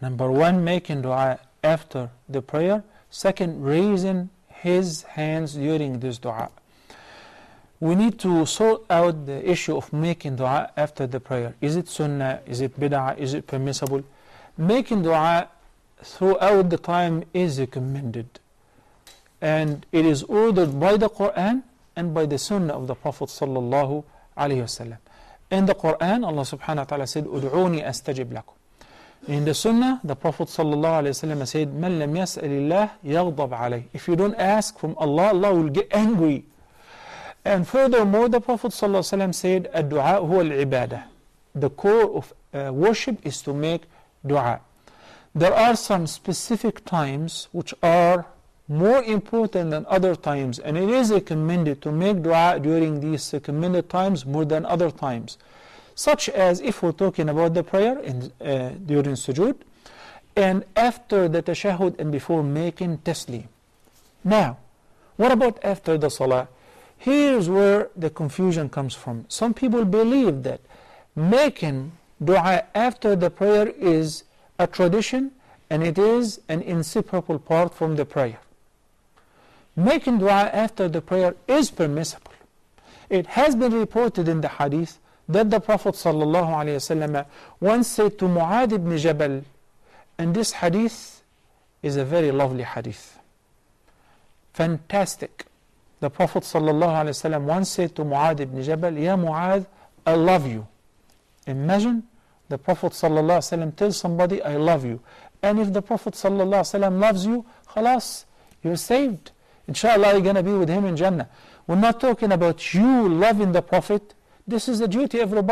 Number one, making dua after the prayer. Second, raising his hands during this dua. We need to sort out the issue of making dua after the prayer. Is it sunnah? Is it bid'ah? Is it permissible? Making dua throughout the time is recommended. And it is ordered by the Quran and by the sunnah of the Prophet sallallahu alaihi wasallam. In the Quran, Allah subhanahu wa ta'ala said, "Ud'uni astajib lakum." In the Sunnah, the Prophet ﷺ said, "Man lam yas'alillah yaghdab alayh." If you don't ask from Allah, Allah will get angry. And furthermore, the Prophet ﷺ said, "Ad-du'a huwa al-ibadah." The core of worship is to make dua. There are some specific times which are more important than other times, and it is recommended to make dua during these recommended times more than other times. Such as if we're talking about the prayer during sujood, and after the tashahhud and before making taslim. Now, what about after the salah? Here's where the confusion comes from. Some people believe that making dua after the prayer is a tradition and it is an inseparable part from the prayer. Making dua after the prayer is permissible. It has been reported in the hadith that the Prophet ﷺ once said to Mu'adh ibn Jabal, and this hadith is a very lovely hadith. Fantastic. The Prophet ﷺ once said to Mu'adh ibn Jabal, "Ya Mu'adh, I love you." Imagine the Prophet ﷺ tells somebody, "I love you." And if the Prophet ﷺ loves you, khalas, you're saved. Inshallah, you're going to be with him in Jannah. We're not talking about you loving the Prophet. This is a duty every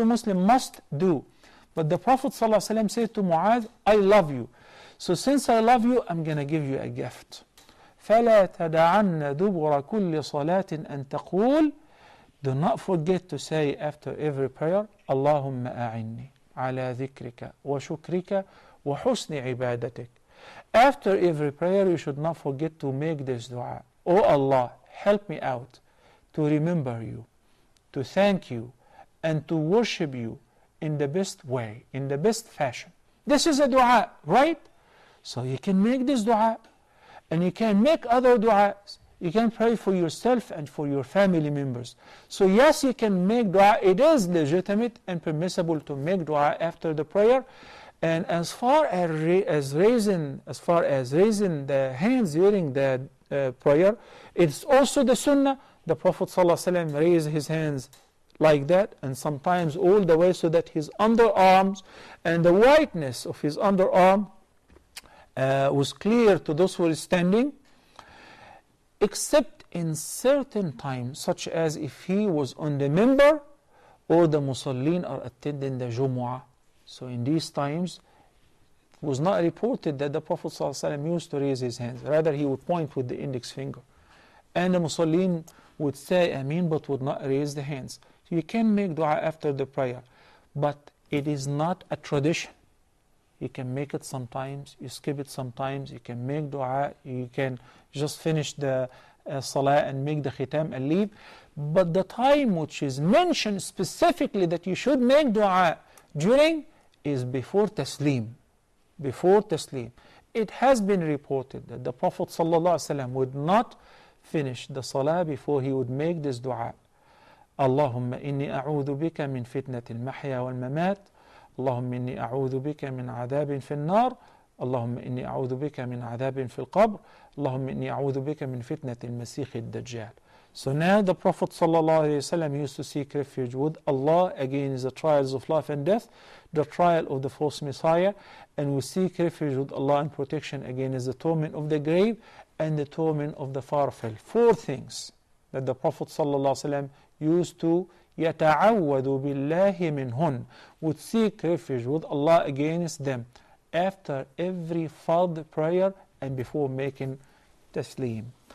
Muslim must do. But the Prophet ﷺ said to Mu'adh, "I love you. So since I love you, I'm going to give you a gift. فَلَا تَدَعَنَّ دُبُرَ كُلِّ صَلَاةٍ أَن تَقُولْ." Do not forget to say after every prayer, "اللهم أعني على ذكرك وشكرك وحسن عبادتك." After every prayer, you should not forget to make this dua. "Oh Allah, help me out to remember you, to thank you, and to worship you in the best way, in the best fashion." This is a dua, right? So you can make this dua, and you can make other duas. You can pray for yourself and for your family members. So yes, you can make dua. It is legitimate and permissible to make dua after the prayer. And as far as raising the hands during the prayer, it's also the sunnah. The Prophet ﷺ raised his hands like that, and sometimes all the way so that his underarms and the whiteness of his underarm was clear to those who were standing, except in certain times, such as if he was on the minbar or the musallin are attending the Jumu'ah. So in these times, it was not reported that the Prophet ﷺ used to raise his hands. Rather, he would point with the index finger. And the musallin would say Ameen but would not raise the hands. So you can make dua after the prayer, but it is not a tradition. You can make it sometimes, you skip it sometimes, you can make dua, you can just finish the salah and make the khitam and leave. But the time which is mentioned specifically that you should make dua during is before taslim. Before taslim. It has been reported that the Prophet ﷺ would not finish the salah before he would make this dua. Allahumma inni a'udhu bika min fitnati al-mahya wal-mamat. Allahumma inni a'udhu bika min adhabin fi al-nar. Allahumma inni a'udhu bika min adhabin fi al-qabr. Allahumma inni a'udhu bika min fitnati al-masih al-dajjal. So now the Prophet ﷺ used to seek refuge with Allah against the trials of life and death, the trial of the false Messiah, and we seek refuge with Allah and protection against the torment of the grave and the torment of the far-fell. 4 things that the Prophet ﷺ used to يَتَعَوَّذُ بِاللَّهِ مِنْهُنْ, would seek refuge with Allah against them after every fard prayer and before making taslim.